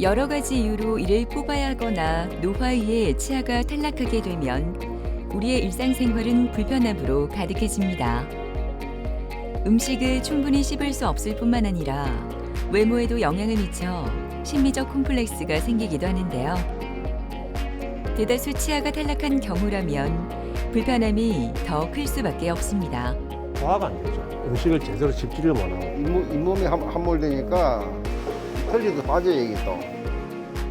여러 가지 이유로 이를 뽑아야 하거나 노화위에 치아가 탈락하게 되면 우리의 일상생활은 불편함으로 가득해집니다. 음식을 충분히 씹을 수 없을 뿐만 아니라 외모에도 영향을 미쳐 심리적 콤플렉스가 생기기도 하는데요. 대다수 치아가 탈락한 경우라면 불편함이 더 클 수밖에 없습니다. 소화가 안 되죠. 음식을 제대로 씹지를 못하고. 잇몸이 함몰되니까 털리도 빠져요, 이게 또.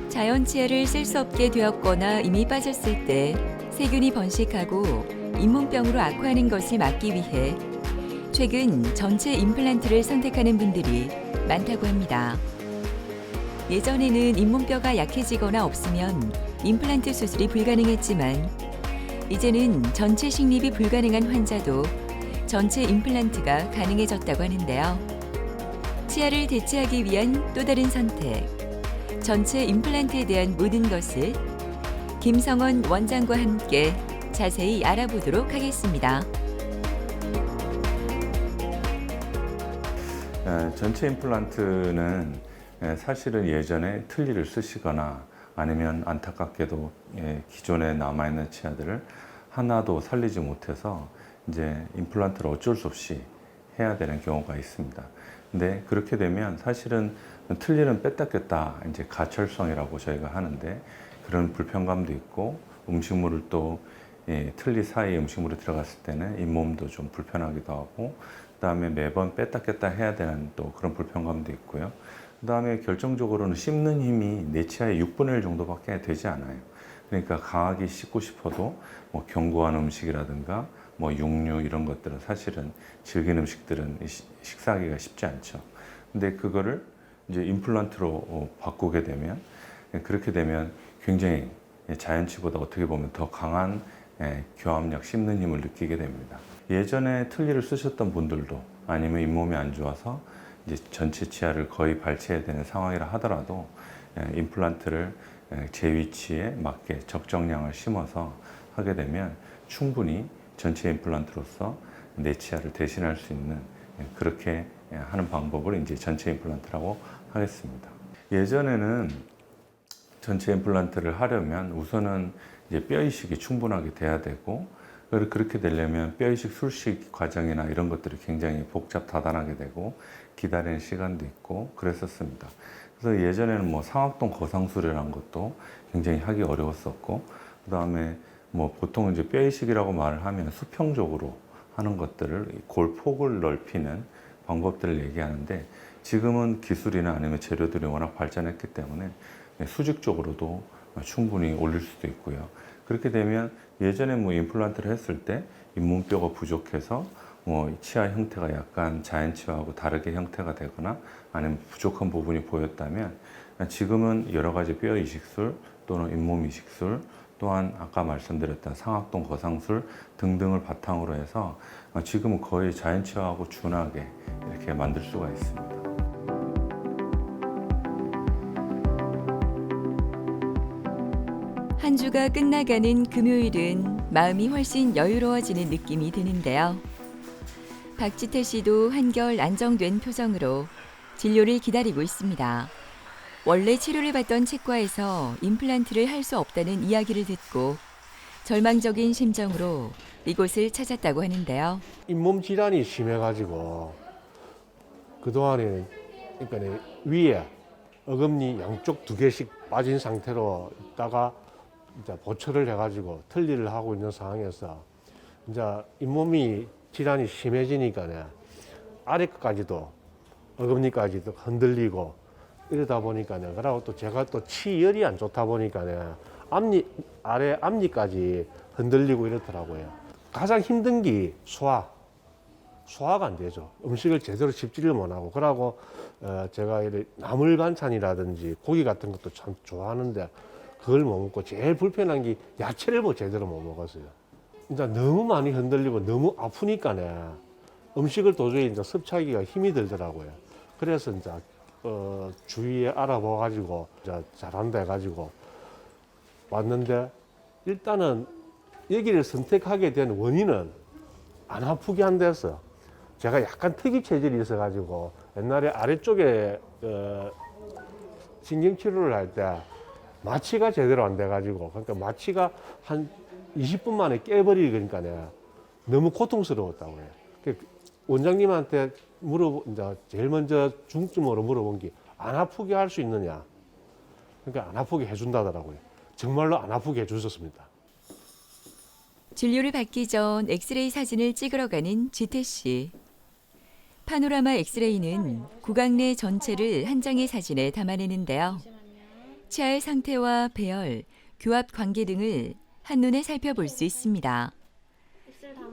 자연 치아를 쓸 수 없게 되었거나 이미 빠졌을 때 세균이 번식하고 잇몸병으로 악화하는 것을 막기 위해 최근 전체 임플란트를 선택하는 분들이 많다고 합니다. 예전에는 잇몸뼈가 약해지거나 없으면 임플란트 수술이 불가능했지만 이제는 전체 식립이 불가능한 환자도 전체 임플란트가 가능해졌다고 하는데요. 치아를 대체하기 위한 또 다른 선택, 전체 임플란트에 대한 모든 것을 김성원 원장과 함께 자세히 알아보도록 하겠습니다. 전체 임플란트는 사실은 예전에 틀니를 쓰시거나 아니면 안타깝게도 기존에 남아있는 치아들을 하나도 살리지 못해서 이제 임플란트를 어쩔 수 없이 해야 되는 경우가 있습니다. 근데 그렇게 되면 사실은 틀니는 뺐다 꼈다 이제 가철성이라고 저희가 하는데 그런 불편감도 있고 음식물을 또 틀니 사이에 음식물이 들어갔을 때는 잇몸도 좀 불편하기도 하고 그다음에 매번 뺐다 꼈다 해야 되는 또 그런 불편감도 있고요. 그다음에 결정적으로는 씹는 힘이 내 치아의 6분의 1 정도밖에 되지 않아요. 그러니까 강하게 씹고 싶어도 뭐 견고한 음식이라든가 뭐 육류 이런 것들은 사실은 질긴 음식들은 식사하기가 쉽지 않죠. 근데 그거를 이제 임플란트로 바꾸게 되면 그렇게 되면 굉장히 자연치보다 어떻게 보면 더 강한 교합력, 씹는 힘을 느끼게 됩니다. 예전에 틀니를 쓰셨던 분들도 아니면 잇몸이 안 좋아서 이제 전체 치아를 거의 발치해야 되는 상황이라 하더라도 임플란트를 제 위치에 맞게 적정량을 심어서 하게 되면 충분히 전체 임플란트로서 내 치아를 대신할 수 있는 그렇게 하는 방법을 이제 전체 임플란트라고 하겠습니다. 예전에는 전체 임플란트를 하려면 우선은 이제 뼈 이식이 충분하게 돼야 되고 그렇게 되려면 뼈 이식 술식 과정이나 이런 것들이 굉장히 복잡 다단하게 되고 기다리는 시간도 있고 그랬었습니다. 그래서 예전에는 뭐 상악동 거상술이라는 것도 굉장히 하기 어려웠었고 그다음에 뭐 보통 이제 뼈 이식이라고 말을 하면 수평적으로 하는 것들을 골폭을 넓히는 방법들을 얘기하는데 지금은 기술이나 아니면 재료들이 워낙 발전했기 때문에 수직적으로도 충분히 올릴 수도 있고요. 그렇게 되면 예전에 뭐 임플란트를 했을 때 잇몸뼈가 부족해서 뭐 치아 형태가 약간 자연 치아하고 다르게 형태가 되거나 아니면 부족한 부분이 보였다면 지금은 여러 가지 뼈 이식술 또는 잇몸 이식술 또한 아까 말씀드렸던 상악동 거상술 등등을 바탕으로 해서 지금은 거의 자연 치아하고 준하게 이렇게 만들 수가 있습니다. 한 주가 끝나가는 금요일은 마음이 훨씬 여유로워지는 느낌이 드는데요. 박지태 씨도 한결 안정된 표정으로 진료를 기다리고 있습니다. 원래 치료를 받던 치과에서 임플란트를 할 수 없다는 이야기를 듣고 절망적인 심정으로 이곳을 찾았다고 하는데요. 잇몸 질환이 심해가지고 그동안에 그러니까 위에 어금니 양쪽 2개씩 빠진 상태로 있다가 이제 보철을 해가지고 틀니를 하고 있는 상황에서 이제 잇몸이 질환이 심해지니까 아래까지도 어금니까지도 흔들리고 이러다 보니까 그러고 또 제가 또 치열이 안 좋다 보니까 아래 앞니까지 흔들리고 이렇더라고요. 가장 힘든 게 소화가 안 되죠. 음식을 제대로 씹지를 못하고 그러고 제가 나물 반찬이라든지 고기 같은 것도 참 좋아하는데 그걸 못 먹고 제일 불편한 게 야채를 제대로 못 먹었어요. 이제 너무 많이 흔들리고 너무 아프니까 음식을 도저히 이제 섭취하기가 힘이 들더라고요. 그래서 이제 주위에 알아봐가지고 잘한다 해가지고 왔는데 일단은 여기를 선택하게 된 원인은 안 아프게 한댔어. 제가 약간 특이 체질이 있어가지고 옛날에 아래쪽에 신경치료를 할 때 마취가 제대로 안 돼가지고 그러니까 마취가 한 20분 만에 깨버리니까 너무 고통스러웠다고 해요. 그러니까 원장님한테 이제 제일 먼저 중점으로 물어본 게 안 아프게 할 수 있느냐. 그러니까 안 아프게 해준다더라고요. 정말로 안 아프게 해주셨습니다. 진료를 받기 전 엑스레이 사진을 찍으러 가는 지태 씨. 파노라마 엑스레이는 구강 내 전체를 한 장의 사진에 담아내는데요. 치아의 상태와 배열, 교합 관계 등을 한눈에 살펴볼 수 있습니다.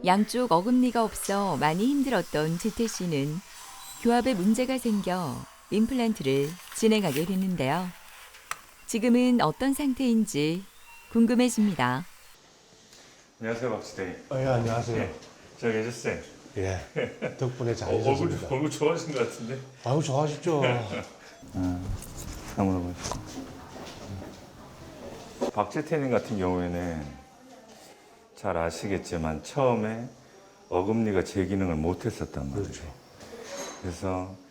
양쪽 어금니가 없어 많이 힘들었던 지태 씨는 교합에 문제가 생겨 임플란트를 진행하게 됐는데요. 지금은 어떤 상태인지 궁금해집니다. 안녕하세요, 박지대. 예, 안녕하세요. 잘 계셨어요? 예, 덕분에 잘 있었습니다. 얼굴 좋아하신 것 같은데? 아유, 좋아하시죠? 한번 해보시죠. 박지태님 같은 경우에는 잘 아시겠지만 처음에 어금니가 제 기능을 못했었단 말이에요. 그렇죠. 그래서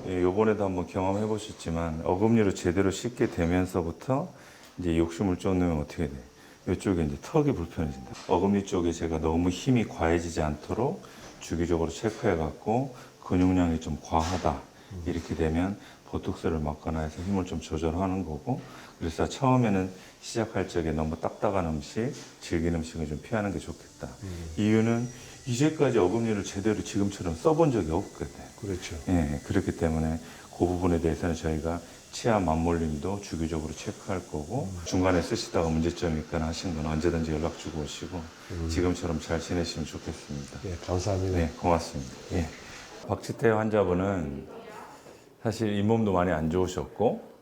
요번에도 한번 경험해 보셨지만 어금니로 제대로 씻게 되면서부터 이제 욕심을 쫓으면 어떻게 돼? 이쪽에 이제 턱이 불편해진다. 어금니 쪽에 제가 너무 힘이 과해지지 않도록 주기적으로 체크해 갖고 근육량이 좀 과하다. 이렇게 되면 보톡스를 맞거나 해서 힘을 좀 조절하는 거고, 그래서 처음에는 시작할 적에 너무 딱딱한 음식, 질긴 음식을 좀 피하는 게 좋겠다. 이유는 이제까지 어금니를 제대로 지금처럼 써본 적이 없거든. 그렇죠. 예, 그렇기 때문에 그 부분에 대해서는 저희가 치아 맞물림도 주기적으로 체크할 거고, 중간에 쓰시다가 문제점이 있거나 하신 건 언제든지 연락 주고 오시고, 지금처럼 잘 지내시면 좋겠습니다. 예, 감사합니다. 네, 고맙습니다. 예. 박지태 환자분은 사실 잇몸도 많이 안 좋으셨고,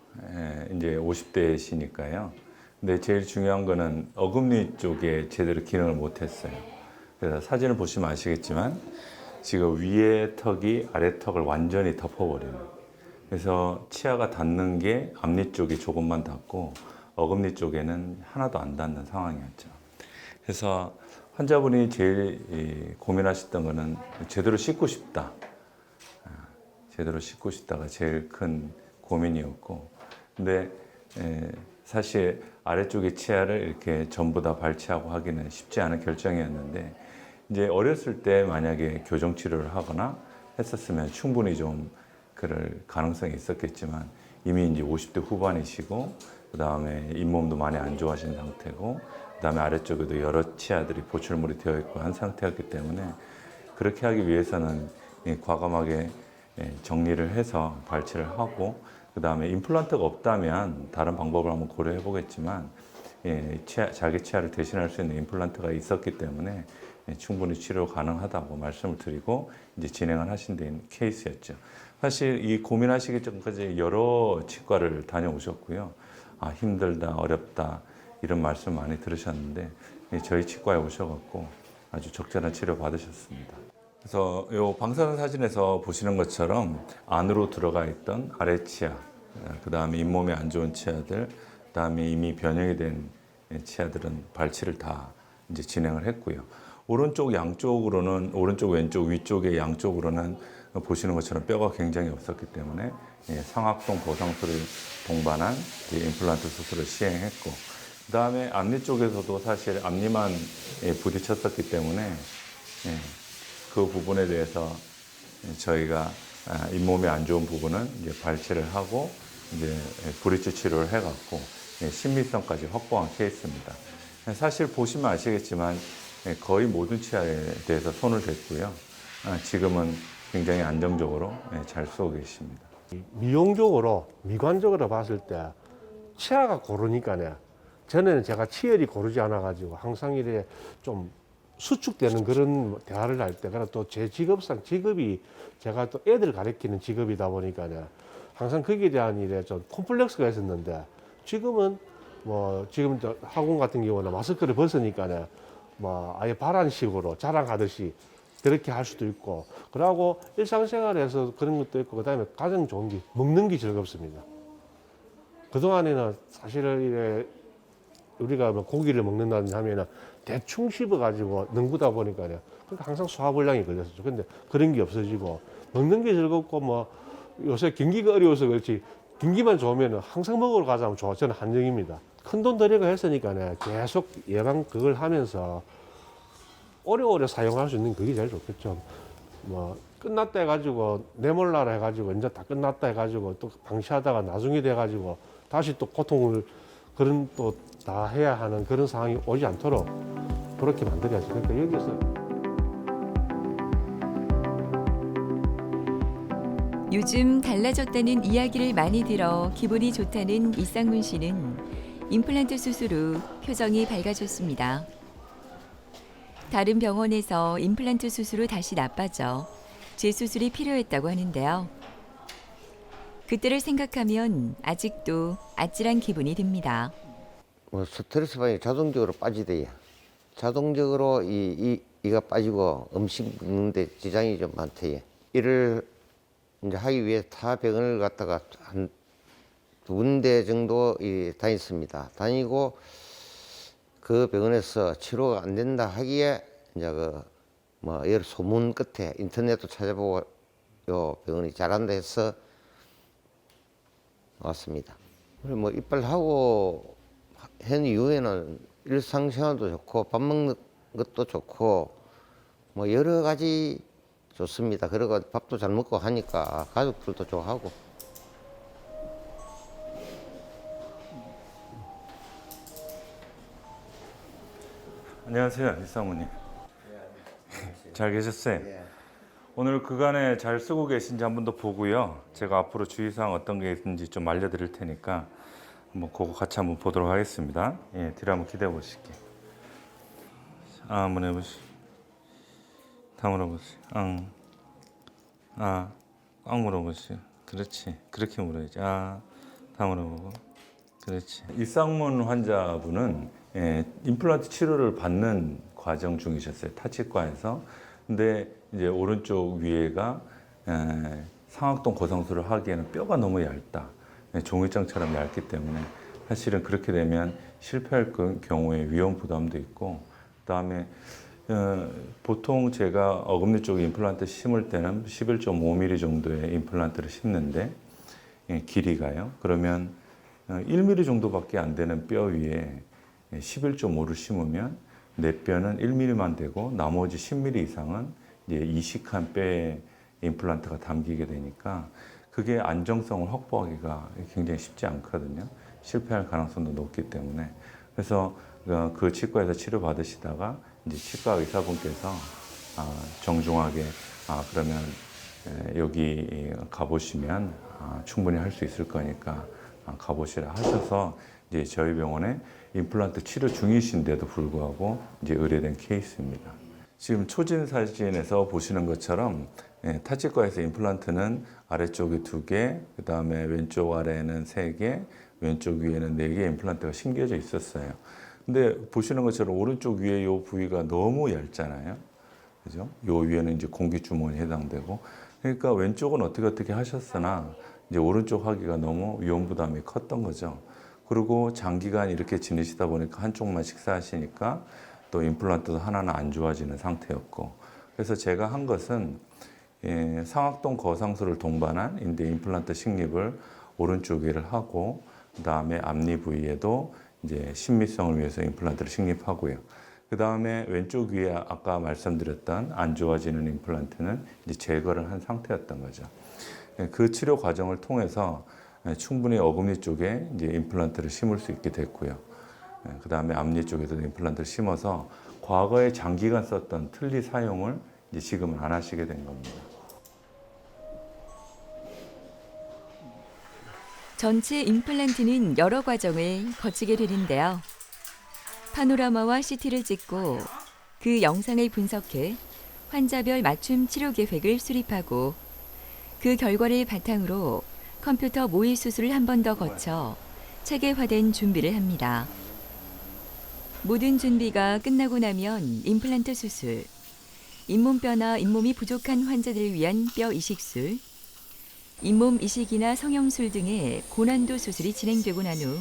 이제 50대시니까요. 근데 제일 중요한 거는 어금니 쪽에 제대로 기능을 못 했어요. 그래서 사진을 보시면 아시겠지만, 지금 위에 턱이 아래 턱을 완전히 덮어버려요. 그래서 치아가 닿는 게 앞니 쪽이 조금만 닿고, 어금니 쪽에는 하나도 안 닿는 상황이었죠. 그래서 환자분이 제일 고민하셨던 거는 제대로 씻고 싶다. 제대로 씻고 싶다가 제일 큰 고민이었고, 근데 사실 아래쪽의 치아를 이렇게 전부 다 발치하고 하기는 쉽지 않은 결정이었는데, 이제 어렸을 때 만약에 교정 치료를 하거나 했었으면 충분히 좀 그럴 가능성이 있었겠지만, 이미 이제 50대 후반이시고, 그 다음에 잇몸도 많이 안 좋아하신 상태고, 그 다음에 아래쪽에도 여러 치아들이 보철물이 되어 있고 한 상태였기 때문에, 그렇게 하기 위해서는 과감하게 정리를 해서 발치를 하고, 그 다음에 임플란트가 없다면 다른 방법을 한번 고려해 보겠지만, 자기 치아를 대신할 수 있는 임플란트가 있었기 때문에 충분히 치료 가능하다고 말씀을 드리고 이제 진행을 하신 데 케이스였죠. 사실 이 고민하시기 전까지 여러 치과를 다녀오셨고요. 아, 힘들다, 어렵다 이런 말씀 많이 들으셨는데, 저희 치과에 오셔갖고 아주 적절한 치료 받으셨습니다. 그래서 이 방사선 사진에서 보시는 것처럼 안으로 들어가 있던 아래 치아, 그 다음에 잇몸에 안 좋은 치아들, 그 다음에 이미 변형이 된 치아들은 발치를 다 이제 진행을 했고요. 오른쪽 양쪽으로는, 오른쪽 왼쪽 위쪽의 양쪽으로는 보시는 것처럼 뼈가 굉장히 없었기 때문에 상악동 보상술을 동반한 임플란트 수술을 시행했고, 그 다음에 앞니 쪽에서도 사실 앞니만 부딪혔었기 때문에 그 부분에 대해서 저희가 잇몸에 안 좋은 부분은 이제 발치를 하고 이제 브릿지 치료를 해갖고 신미성까지 확보한 케이스입니다. 사실 보시면 아시겠지만 거의 모든 치아에 대해서 손을 댔고요. 지금은 굉장히 안정적으로 잘 쓰고 계십니다. 미용적으로, 미관적으로 봤을 때 치아가 고르니까요. 전에는 제가 치열이 고르지 않아가지고 항상 이래 좀 수축되는 그런 대화를 할 때, 그리고 또 제 직업상, 직업이 제가 또 애들 가르치는 직업이다 보니까요. 항상 거기에 대한 일에 좀 콤플렉스가 있었는데, 지금은 뭐, 지금 저 학원 같은 경우는 마스크를 벗으니까요. 뭐, 아예 발안식으로 자랑하듯이 그렇게 할 수도 있고, 그러고 일상생활에서 그런 것도 있고, 그 다음에 가장 좋은 게 먹는 게 즐겁습니다. 그동안에는 사실은 이래 우리가 뭐 고기를 먹는다든지 하면은 대충 씹어가지고 능구다 보니까요. 그러니까 항상 소화불량이 걸렸었죠. 근데 그런 게 없어지고, 먹는 게 즐겁고, 뭐, 요새 경기가 어려워서 그렇지, 경기만 좋으면 항상 먹으러 가자면 좋아. 저는 한정입니다. 큰 돈 들이고 했으니까 계속 예방 그걸 하면서 오래오래 사용할 수 있는 그게 제일 좋겠죠. 뭐 끝났다 해가지고 내몰라라 해가지고 이제 다 끝났다 해가지고 또 방치하다가 나중에 돼가지고 다시 또 고통을 그런 또 다 해야 하는 그런 상황이 오지 않도록 그렇게 만들어야지. 그러니까 여기서 요즘 달라졌다는 이야기를 많이 들어 기분이 좋다는 이상문 씨는 임플란트 수술 후 표정이 밝아졌습니다. 다른 병원에서 임플란트 수술 후 다시 나빠져 재수술이 필요했다고 하는데요. 그때를 생각하면 아직도 아찔한 기분이 듭니다. 뭐 스트레스 받으니 자동적으로 빠지대요. 자동적으로 이가 빠지고 음식 먹는데 지장이 좀 많대요. 일을 이제 하기 위해 타 병원을 갔다가 한 2군데 정도 다녔습니다. 다니고 그 병원에서 치료가 안 된다 하기에 이제 뭐 여러 소문 끝에 인터넷도 찾아보고 요 병원이 잘한다 해서 왔습니다. 뭐 이빨하고 한 이후에는 일상생활도 좋고 밥 먹는 것도 좋고 뭐 여러 가지 좋습니다. 그리고 밥도 잘 먹고 하니까 가족들도 좋아하고. 안녕하세요, 이상무님. 잘 계셨어요? 오늘 그간에 잘 쓰고 계신지 한 번 더 보고요. 제가 앞으로 주의사항 어떤 게 있는지 좀 알려드릴 테니까 한번 그거 같이 한번 보도록 하겠습니다. 예, 뒤로 한번 기대해 보실게요. 한번 해보시죠. 다 물어보세요. 물어보세요. 그렇지. 그렇게 물어야지. 다 물어보고. 그렇지. 이상문 환자분은 임플란트 치료를 받는 과정 중이셨어요. 타치과에서. 근데 이제 오른쪽 위에가 상악동 고상수를 하기에는 뼈가 너무 얇다. 종이장처럼 얇기 때문에 사실은 그렇게 되면 실패할 경우에 위험 부담도 있고, 그다음에 보통 제가 어금니 쪽에 임플란트 심을 때는 11.5mm 정도의 임플란트를 심는데 길이가요. 그러면 1mm 정도밖에 안 되는 뼈 위에 11.5를 심으면 내 뼈는 1mm만 되고 나머지 10mm 이상은 이제 이식한 뼈에 임플란트가 담기게 되니까 그게 안정성을 확보하기가 굉장히 쉽지 않거든요. 실패할 가능성도 높기 때문에. 그래서 그 치과에서 치료 받으시다가 이제 치과 의사분께서 정중하게 그러면 여기 가보시면 충분히 할 수 있을 거니까 가보시라 하셔서 이제 저희 병원에 임플란트 치료 중이신데도 불구하고 이제 의뢰된 케이스입니다. 지금 초진 사진에서 보시는 것처럼 타치과에서 임플란트는 아래쪽에 2개, 그 다음에 왼쪽 아래에는 3개, 왼쪽 위에는 4개의 임플란트가 심겨져 있었어요. 근데 보시는 것처럼 오른쪽 위에 이 부위가 너무 얇잖아요. 그죠? 요 위에는 이제 공기주머니 해당되고. 그러니까 왼쪽은 어떻게 하셨으나 이제 오른쪽 하기가 너무 위험 부담이 컸던 거죠. 그리고 장기간 이렇게 지내시다 보니까 한쪽만 식사하시니까 또 임플란트도 하나는 안 좋아지는 상태였고. 그래서 제가 한 것은 상악동 거상수를 동반한 인대 임플란트 식립을 오른쪽 위를 하고, 그 다음에 앞니 부위에도 이제 신미성을 위해서 임플란트를 식립하고요. 그 다음에 왼쪽 위에 아까 말씀드렸던 안 좋아지는 임플란트는 이제 제거를 한 상태였던 거죠. 그 치료 과정을 통해서 충분히 어금니 쪽에 이제 임플란트를 심을 수 있게 됐고요. 그 다음에 앞니 쪽에도 임플란트를 심어서 과거에 장기간 썼던 틀니 사용을 이제 지금은 안 하시게 된 겁니다. 전체 임플란트는 여러 과정을 거치게 되는데요. 파노라마와 CT를 찍고 그 영상을 분석해 환자별 맞춤 치료 계획을 수립하고 그 결과를 바탕으로 컴퓨터 모의 수술을 한 번 더 거쳐 체계화된 준비를 합니다. 모든 준비가 끝나고 나면 임플란트 수술, 잇몸뼈나 잇몸이 부족한 환자들을 위한 뼈 이식술, 잇몸 이식이나 성형술 등의 고난도 수술이 진행되고 난 후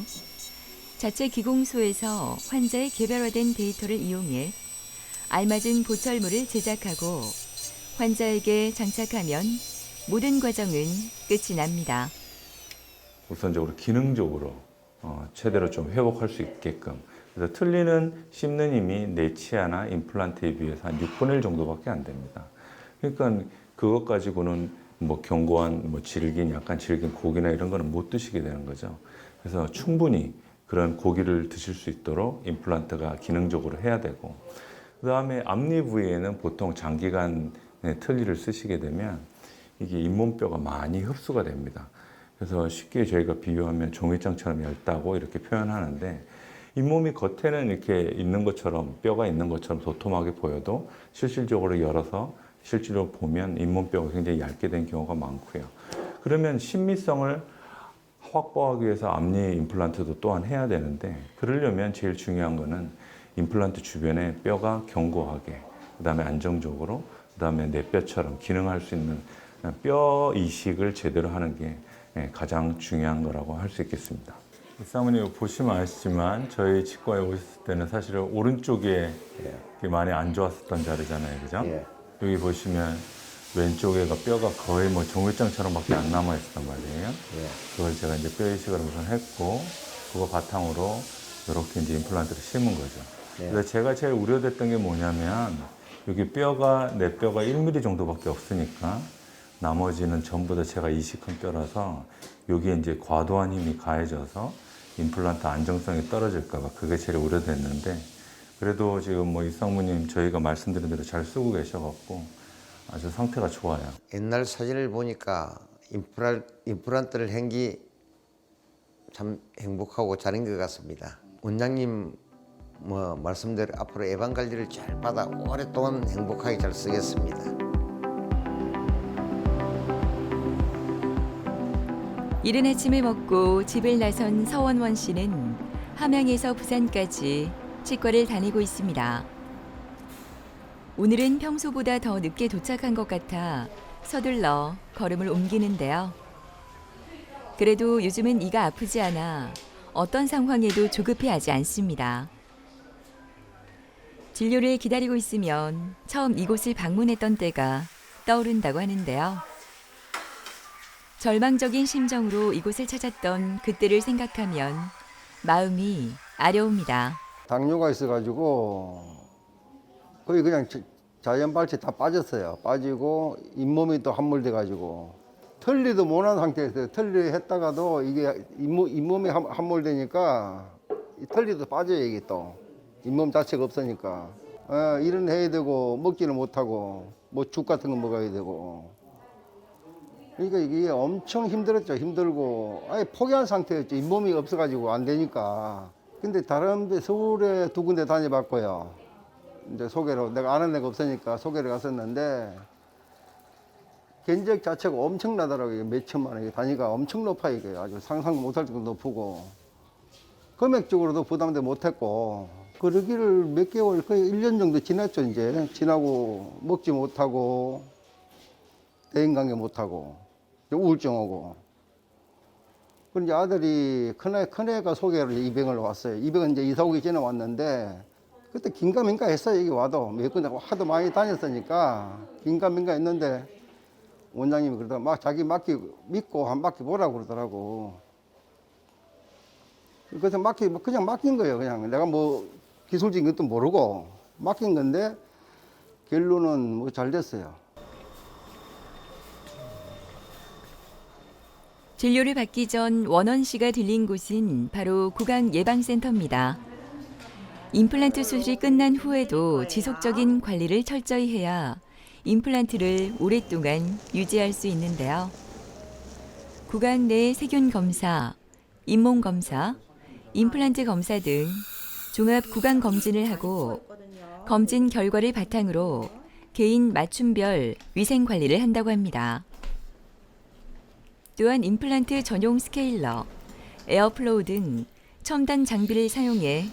자체 기공소에서 환자의 개별화된 데이터를 이용해 알맞은 보철물을 제작하고 환자에게 장착하면 모든 과정은 끝이 납니다. 우선적으로 기능적으로 최대로 좀 회복할 수 있게끔. 그래서 틀니는 씹는 힘이 내 치아나 임플란트에 비해서 한 6분의 1 정도밖에 안 됩니다. 그러니까 그것 가지고는 뭐 견고한 뭐 약간 질긴 고기나 이런 거는 못 드시게 되는 거죠. 그래서 충분히 그런 고기를 드실 수 있도록 임플란트가 기능적으로 해야 되고, 그 다음에 앞니 부위에는 보통 장기간 틀니를 쓰시게 되면 이게 잇몸뼈가 많이 흡수가 됩니다. 그래서 쉽게 저희가 비유하면 종이장처럼 얇다고 이렇게 표현하는데, 잇몸이 겉에는 이렇게 있는 것처럼, 뼈가 있는 것처럼 도톰하게 보여도 실질적으로 열어서 실제로 보면 잇몸뼈가 굉장히 얇게 된 경우가 많고요. 그러면 신미성을 확보하기 위해서 앞니 임플란트도 또한 해야 되는데, 그러려면 제일 중요한 거는 임플란트 주변에 뼈가 견고하게, 그 다음에 안정적으로, 그 다음에 내 뼈처럼 기능할 수 있는 뼈 이식을 제대로 하는 게 가장 중요한 거라고 할 수 있겠습니다. 사모님 보시면 아시지만 저희 치과에 오셨을 때는 사실은 오른쪽에 많이 안 좋았었던 자리잖아요, 그죠? 예. 여기 보시면 왼쪽에가 뼈가 거의 뭐 종이장처럼밖에 안 남아 있었단 말이에요. 예. 그걸 제가 이제 뼈 이식을 우선 했고, 그거 바탕으로 이렇게 이제 임플란트를 심은 거죠. 그래서 제가 제일 우려됐던 게 뭐냐면, 여기 내 뼈가 1mm 정도밖에 없으니까 나머지는 전부 다 제가 이식한 뼈라서 여기에 이제 과도한 힘이 가해져서 임플란트 안정성이 떨어질까봐 그게 제일 우려됐는데, 그래도 지금 뭐 이상무님 저희가 말씀드린 대로 잘 쓰고 계셔갖고 아주 상태가 좋아요. 옛날 사진을 보니까 임플란트를 한 게 참 행복하고 잘한 것 같습니다. 원장님 뭐 말씀대로 앞으로 예방 관리를 잘 받아 오랫동안 행복하게 잘 쓰겠습니다. 이른 아침을 먹고 집을 나선 서원원 씨는 함양에서 부산까지 치과를 다니고 있습니다. 오늘은 평소보다 더 늦게 도착한 것 같아 서둘러 걸음을 옮기는데요. 그래도 요즘은 이가 아프지 않아 어떤 상황에도 조급해하지 않습니다. 진료를 기다리고 있으면 처음 이곳을 방문했던 때가 떠오른다고 하는데요. 절망적인 심정으로 이곳을 찾았던 그때를 생각하면 마음이 아려옵니다. 당뇨가 있어가지고 거의 그냥 자연 발치 다 빠졌어요. 빠지고 잇몸이 또 함몰돼가지고 털리도 못한 상태에서 털리 했다가도 이게 잇몸이 함몰되니까 이 털리도 빠져요. 이게 또 잇몸 자체가 없으니까 일은 해야 되고 먹지는 못하고 뭐 죽 같은 거 먹어야 되고, 그러니까 이게 엄청 힘들었죠. 힘들고 아예 포기한 상태였죠. 잇몸이 없어가지고 안 되니까. 근데 다른 데 서울에 2군데 다녀봤고요. 이제 소개로 내가 아는 데가 없으니까 소개를 갔었는데 견적 자체가 엄청나더라고요. 몇 천만 원. 단위가 엄청 높아요. 이게 아주 상상 못할 정도 높고 금액적으로도 부담도 못했고, 그러기를 몇 개월 거의 1년 정도 지났죠. 이제 지나고 먹지 못하고 대인관계 못하고 우울증 오고. 그럼 이제 아들이 큰애가 소개를 이 병을 왔어요. 이 병은 이제 이사 오기 전에 왔는데 그때 긴가민가 했어요. 여기 와도 몇 군데 하도 많이 다녔으니까 긴가민가 했는데 원장님이 그러다 막 자기 믿고 한 바퀴 보라고 그러더라고. 그래서 그냥 맡긴 거예요. 그냥 내가 뭐 기술적인 것도 모르고 맡긴 건데 결론은 뭐 잘 됐어요. 진료를 받기 전 원원 씨가 들린 곳은 바로 구강 예방센터입니다. 임플란트 수술이 끝난 후에도 지속적인 관리를 철저히 해야 임플란트를 오랫동안 유지할 수 있는데요. 구강 내 세균 검사, 잇몸 검사, 임플란트 검사 등 종합 구강 검진을 하고 검진 결과를 바탕으로 개인 맞춤별 위생 관리를 한다고 합니다. 또한 임플란트 전용 스케일러, 에어플로우 등 첨단 장비를 사용해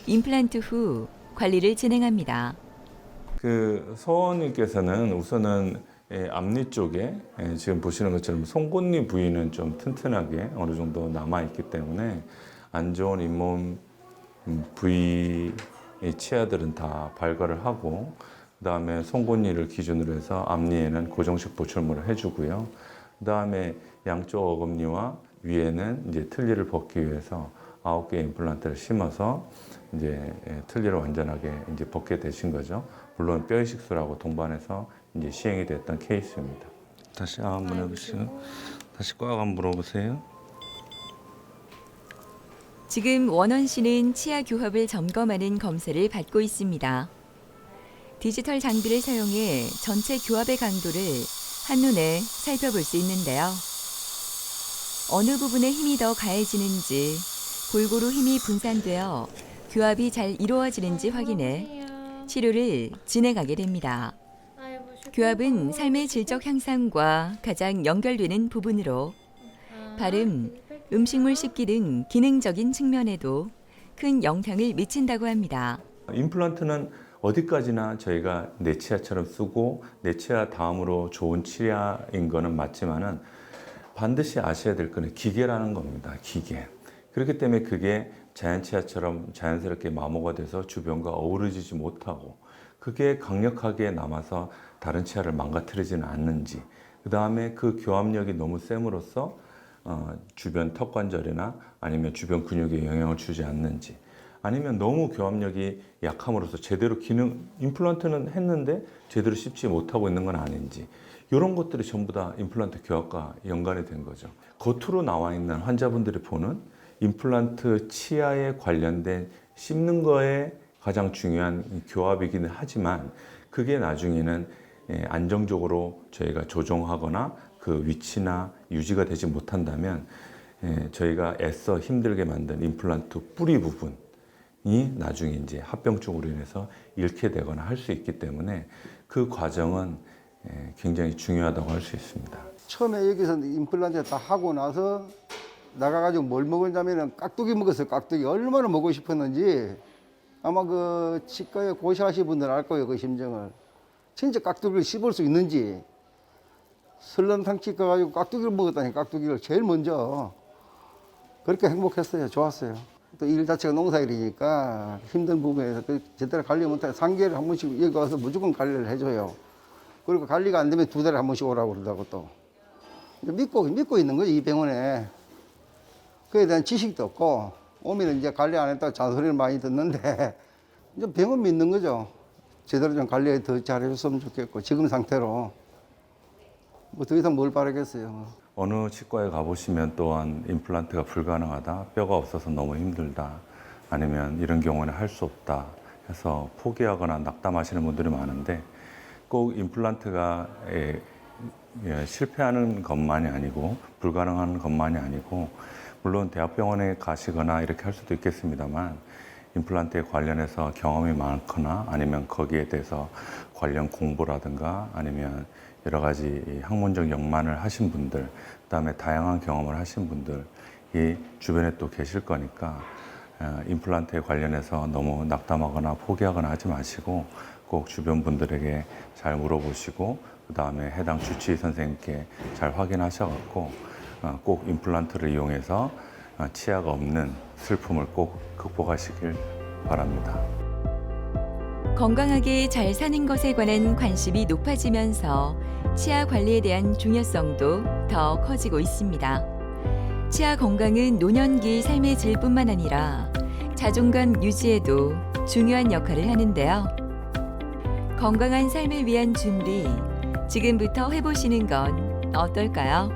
임플란트 후 관리를 진행합니다. 그 서원님께서는 우선은 앞니 쪽에 지금 보시는 것처럼 송곳니 부위는 좀 튼튼하게 어느 정도 남아 있기 때문에 안 좋은 잇몸 부위 치아들은 다 발갈을 하고, 그다음에 송곳니를 기준으로 해서 앞니에는 고정식 보철물을 해주고요. 그다음에 양쪽 어금니와 위에는 이제 틀니를 벗기 위해서 9개의 임플란트를 심어서 이제 틀니를 완전하게 이제 벗게 되신 거죠. 물론 뼈 이식술하고 동반해서 이제 시행이 됐던 케이스입니다. 다시 한번 해보시고 다시 꽉 한번 물어보세요. 지금 원원 씨는 치아 교합을 점검하는 검사를 받고 있습니다. 디지털 장비를 사용해 전체 교합의 강도를 한눈에 살펴볼 수 있는데요. 어느 부분에 힘이 더 가해지는지, 골고루 힘이 분산되어 교합이 잘 이루어지는지 확인해 치료를 진행하게 됩니다. 교합은 삶의 질적 향상과 가장 연결되는 부분으로 발음, 음식물 씹기 등 기능적인 측면에도 큰 영향을 미친다고 합니다. 임플란트는 어디까지나 저희가 내 치아처럼 쓰고 내 치아 다음으로 좋은 치아인 거는 맞지만은 반드시 아셔야 될 거는 기계라는 겁니다. 기계. 그렇기 때문에 그게 자연 치아처럼 자연스럽게 마모가 돼서 주변과 어우러지지 못하고 그게 강력하게 남아서 다른 치아를 망가뜨리지는 않는지, 그 다음에 그 교합력이 너무 셈으로써 주변 턱관절이나 아니면 주변 근육에 영향을 주지 않는지, 아니면 너무 교합력이 약함으로써 제대로 임플란트는 했는데 제대로 씹지 못하고 있는 건 아닌지, 이런 것들이 전부 다 임플란트 교합과 연관이 된 거죠. 겉으로 나와 있는 환자분들이 보는 임플란트 치아에 관련된 씹는 거에 가장 중요한 교합이기는 하지만 그게 나중에는 안정적으로 저희가 조정하거나 그 위치나 유지가 되지 못한다면 저희가 애써 힘들게 만든 임플란트 뿌리 부분이 나중에 이제 합병증으로 인해서 잃게 되거나 할 수 있기 때문에 그 과정은 굉장히 중요하다고 할 수 있습니다. 처음에 여기서 임플란트 다 하고 나서 나가가지고 뭘 먹었냐면은 깍두기 먹었어요. 깍두기 얼마나 먹고 싶었는지 아마 그 치과에 고시하신 분들 알 거예요. 그 심정을. 진짜 깍두기를 씹을 수 있는지. 설렁탕 치과 가지고 깍두기를 먹었다니, 깍두기를 제일 먼저. 그렇게 행복했어요. 좋았어요. 또 일 자체가 농사일이니까 힘든 부분에서 제대로 관리 못해 3개월에 한 번씩 여기 와서 무조건 관리를 해줘요. 그리고 관리가 안 되면 2달에 한 번씩 오라고 그러더라고 또. 믿고 있는 거지, 이 병원에. 그에 대한 지식도 없고, 오면 이제 관리 안 했다고 잔소리를 많이 듣는데, 이제 병원 믿는 거죠. 제대로 좀 관리 더 잘해줬으면 좋겠고, 지금 상태로. 뭐 더 이상 뭘 바라겠어요. 어느 치과에 가보시면 또한 임플란트가 불가능하다, 뼈가 없어서 너무 힘들다, 아니면 이런 경우는 할 수 없다 해서 포기하거나 낙담하시는 분들이 많은데 꼭 임플란트가 실패하는 것만이 아니고 불가능한 것만이 아니고 물론 대학병원에 가시거나 이렇게 할 수도 있겠습니다만 임플란트에 관련해서 경험이 많거나 아니면 거기에 대해서 관련 공부라든가 아니면 여러 가지 학문적 연만을 하신 분들, 그다음에 다양한 경험을 하신 분들이 주변에 또 계실 거니까 임플란트에 관련해서 너무 낙담하거나 포기하거나 하지 마시고 꼭 주변 분들에게 잘 물어보시고 그다음에 해당 주치의 선생님께 잘 확인하셔갖고 꼭 임플란트를 이용해서 치아가 없는 슬픔을 꼭 극복하시길 바랍니다. 건강하게 잘 사는 것에 관한 관심이 높아지면서 치아 관리에 대한 중요성도 더 커지고 있습니다. 치아 건강은 노년기 삶의 질뿐만 아니라 자존감 유지에도 중요한 역할을 하는데요. 건강한 삶을 위한 준비, 지금부터 해보시는 건 어떨까요?